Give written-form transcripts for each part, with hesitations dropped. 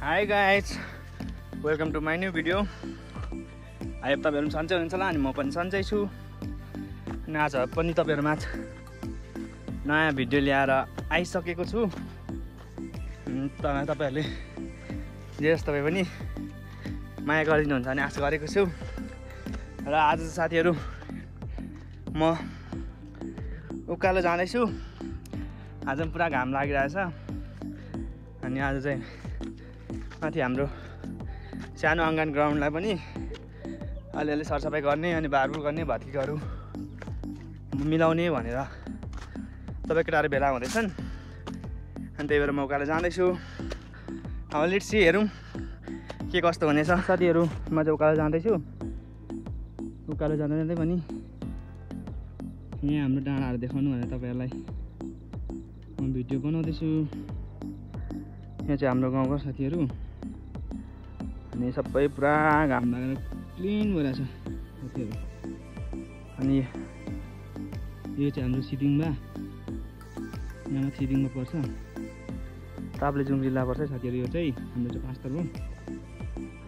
Hi guys, welcome to my new video. I hope तपाईहरु सन्चै हुनुहुन्छ होला अनि म पनि सन्चै छु। अनि आज पनि तपाईहरुमा नयाँ भिडियो ल्याएर आइसकेको छु। तपाईहरुले जे जस्तो भए पनि माया गरिदिनुहुन्छ भने आशा गरेको छु। र आज साथीहरु म उकालो जाँदै छु। आज पुरा घाम लागिरहेछ। अनि आज चाहिँ माथि हाम्रो सानो अङ्गन ग्राउन्डलाई पनि अलिअलि सरसफाइ गर्ने अनि बारबुर गर्ने भत्किकाहरू मिलाउने भनेर सबै केटाहरू भेला हुँदैछन्। अनि त्यही भएर म उकालो जाँदैछु। अब लेट्स सी हेरौँ के कस्तो हुनेछ। साथीहरू म चाहिँ उकालो जाँदैछु। उकालो जाँदै जाँदै पनि यहाँ हाम्रो डाँडाहरू देखाउनु भनेर तपाईँहरूलाई म भिडियो बनाउँदैछु। यहाँ चाहिँ हाम्रो गाउँको साथीहरू अनि सबै पुरा घाम लागेर क्लिन भइरहेछ साथीहरू। अनि यो चाहिँ हाम्रो सिदिङमा, यहाँ सिदिङमा पर्छ, ताप्लेजुङ जिल्ला पर्छ साथीहरू। यो चाहिँ हाम्रो चाहिँ पाँच थर हो।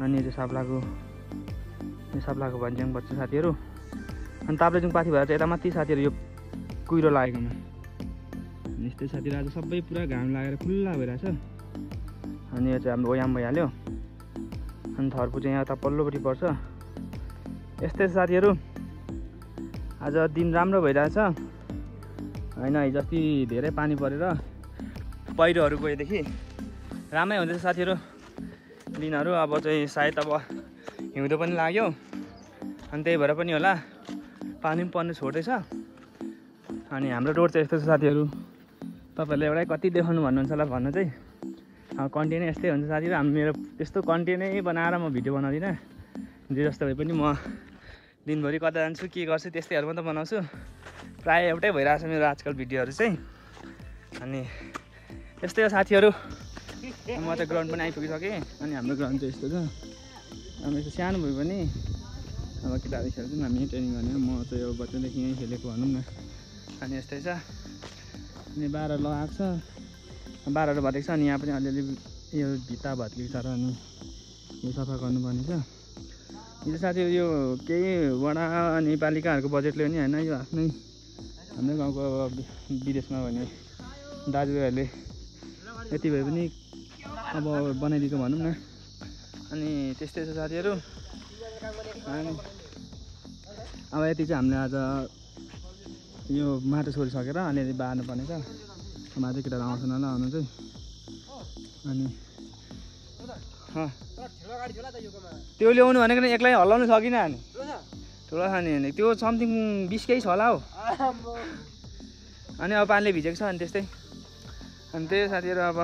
अनि यो चाहिँ साप्लाको भन्ज्याङ पर्छ साथीहरू। अनि ताप्लेजुङ पाथी भएर चाहिँ यता माथि साथीहरू यो कुहिरो लागेकोमा। अनि यस्तै साथीहरू आज सबै पुरा घाम लागेर खुल्ला भइरहेछ। अनि यो चाहिँ हाम्रो ओयाम भइहाल्यो। अनि थर्पु चाहिँ यहाँ पल्लोपट्टि पर्छ। यस्तै साथीहरू आज दिन राम्रो भइरहेछ होइन। हिजो अस्ति धेरै पानी परेर पहिरोहरू गएदेखि राम्रै हुँदैछ साथीहरू दिनहरू। अब चाहिँ सायद अब हिउँदो पनि लाग्यो अनि त्यही भएर पनि होला पानी पनि पर्नु छोड्दैछ। अनि हाम्रो रोड चाहिँ यस्तो छ साथीहरू। तपाईँहरूले एउटै कति देखाउनु भन्नुहुन्छ होला भन्नु चाहिँ कन्टेन्ट यस्तै हुन्छ साथीहरू। मेरो त्यस्तो कन्टेन्टै बनाएर म भिडियो बनाउँदिनँ। जे जस्तो भए पनि म दिनभरि कता जान्छु के गर्छु त्यस्तैहरू मात्रै बनाउँछु। प्रायः एउटै भइरहेछ मेरो आजकल भिडियोहरू चाहिँ। अनि यस्तै हो साथीहरू। म त ग्राउन्ड पनि आइपुगिसकेँ। अनि हाम्रो ग्राउन्ड चाहिँ यस्तो छ। अब यस्तो सानो भए पनि अब केटाहरू खेल्छौँ हामी ट्रेनिङ गर्ने। म चाहिँ यो बच्चादेखि यहीँ खेलेको भनौँ न। अनि यस्तै छ। अनि बाह्र लगाएको छ, बाह्रहरू भत्केको छ। अनि यहाँ पनि अलिअलि यो भित्ता भत्केको छ र अनि यो सफा गर्नुपर्ने छ। यो साथीहरू यो केही वडा अनि पालिकाहरूको बजेटले पनि होइन, यो आफ्नै हाम्रो गाउँको विदेशमा भने दाजुभाइहरूले यति भए पनि अब बनाइदिएको भनौँ न। अनि त्यस्तै छ साथीहरू। अनि अब यति चाहिँ हामीले आज यो माटो छोडिसकेर अलिअलि बार्नु पर्ने छ। माथि केटाहरू आउँछन् होला आउनु चाहिँ। अनि त्यो ल्याउनु भनेको नि एक्लै हल्लाउनु सकिनँ नि। ठुलो छ नि त्यो समथिङ 20 केही छ होला हौ। अनि अब पानीले भिजेको छ अनि त्यस्तै। अनि त्यही साथीहरू अब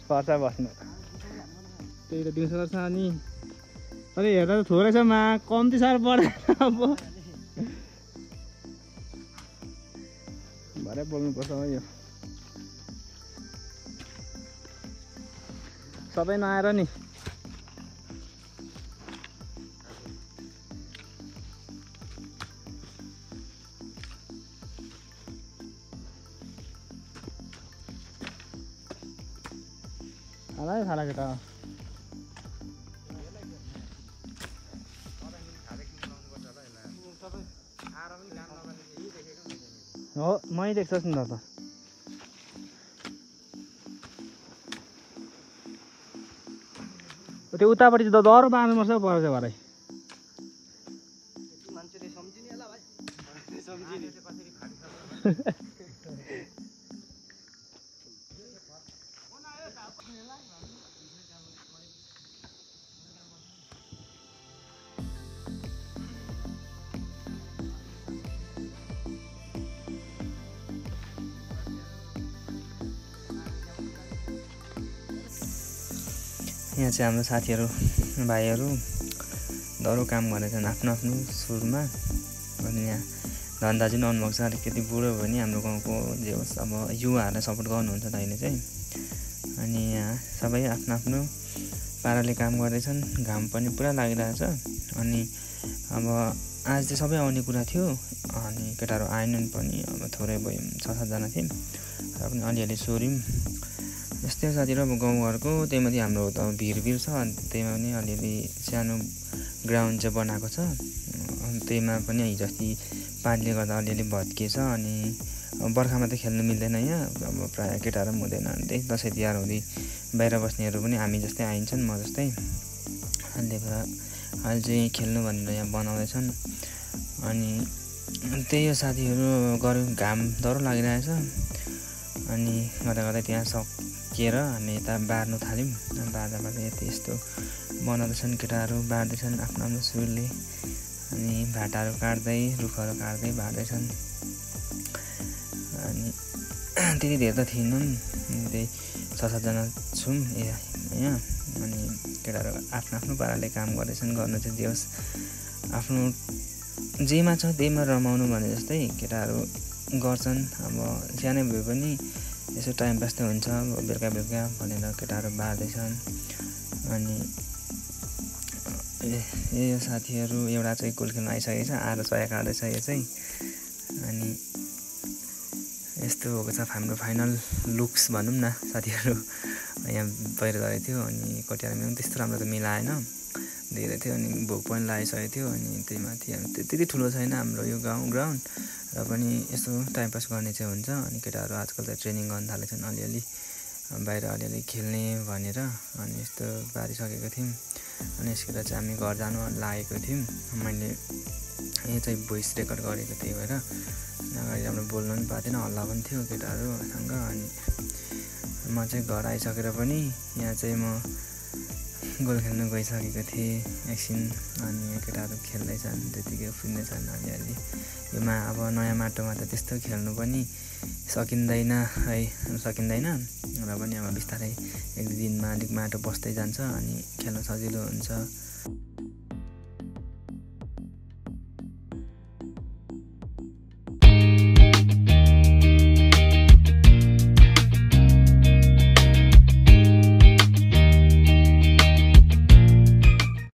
पर्छ बस्नु त्यही त दिउँसो गर्छ। अनि अहिले हेर्दा त थोरै छ कम्ती साह्रो पर्दैन। अब भरे बोल्नुपर्छ हो। यो सबै नआएर नि खाला केटा हो। मै देख्छस् नि त। त्यो उतापट्टि त दह्रो बाँध्नुपर्छ पर चाहिँ भरे। यहाँ चाहिँ हाम्रो साथीहरू भाइहरू दह्रो काम गरेछन् आफ्नो आफ्नो सुरुमा। अनि यहाँ धन दाजु पनि आउनुभएको छ। अलिकति बुढो भयो भने हाम्रो गाउँको जे होस् अब युवाहरूलाई सपोर्ट गर्नुहुन्छ अहिले चाहिँ। अनि यहाँ सबै आफ्नो आफ्नो पाराले काम गर्दैछन्। घाम पनि पुरा लागिरहेछ। अनि अब आज चाहिँ सबै आउने कुरा थियो। अनि केटाहरू आएनन् पनि। अब थोरै भयो 6-7 जना थियौँ र पनि अलिअलि सोर्यौँ। यस्तो त्यस्तै साथीहरू अब गाउँघरको त्यहीमाथि हाम्रो त भिर छ त्यहीमा पनि अलिअलि सानो ग्राउन्ड चाहिँ बनाएको छ। त्यहीमा पनि हिजो अस्ति पानीले गर्दा अलिअलि भत्किएछ अनि बर्खामा त खेल्नु मिल्दैन यहाँ, अब प्रायः केटाहरू पनि हुँदैन। त्यही दसैँ तिहार हुँदै बाहिर बस्नेहरू पनि हामी जस्तै आइन्छन्, म जस्तै। अनि त्यही भएर अहिले चाहिँ खेल्नु भनेर यहाँ बनाउँदैछन्। अनि त्यही हो साथीहरू, घाम डह्रो लागिरहेछ। अनि गर्दा गर्दै त्यहाँ सकिएर हामी यता बार्नु थाल्यौँ। बार्दा यति यस्तो बनाउँदैछन् केटाहरू, बार्दैछन् आफ्नो आफ्नो सुरले। अनि भाटाहरू काट्दै रुखहरू काट्दै बार्दैछन्। अनि त्यति धेरै त थिएनौँ, त्यही 6-7 जना छौँ यहाँ। अनि केटाहरू आफ्नो आफ्नो पाराले काम गर्दैछन्। गर्नु चाहिँ जे होस्, आफ्नो जेमा छ त्यहीमा रमाउनु भने जस्तै केटाहरू गर्छन्। अब सानै भए पनि यसो टाइम पास त हुन्छ बेलुका बेलुका भनेर केटाहरू बार्दैछन्। अनि यही हो साथीहरू, एउटा चाहिँ गोल खेल्न आइसकेको छ, आएर चया काट्दैछ यो चाहिँ। अनि यस्तो भएको छ हाम्रो फाइनल लुक्स भनौँ न साथीहरू। यहाँ बाहिर गएको थियो अनि कटिहारमा पनि त्यस्तो राम्रो त मिलाएन, धेरै थियो। अनि भोक पनि लागिसकेको थियो। अनि त्यही माथि त्यति ठुलो छैन हाम्रो यो ग्राउन्ड, र पनि यस्तो टाइम पास गर्ने चाहिँ हुन्छ। अनि केटाहरू आजकल त ट्रेनिङ गर्न थालेछन् अलिअलि, बाहिर अलिअलि खेल्ने भनेर। अनि यस्तो बारिसकेको थियौँ। अनि यसखेर चाहिँ हामी घर जानु लागेको थियौँ। मैले यो चाहिँ भोइस रेकर्ड गरेको, त्यही भएर अगाडि राम्रो बोल्नु पनि पाएको थिएन, हल्ला पनि थियो केटाहरूसँग। अनि म चाहिँ घर आइसकेर पनि यहाँ चाहिँ म गोल खेल्नु गइसकेको थिएँ एकछिन। अनि केटाहरू खेल्दैछन्, त्यतिकै उफ्रिँदैछन् अलिअलि। यो अब नयाँ माटोमा त त्यस्तो खेल्नु पनि सकिँदैन है, र पनि अब बिस्तारै 1-2 दिनमा अलिक माटो बस्दै जान्छ अनि खेल्न सजिलो हुन्छ।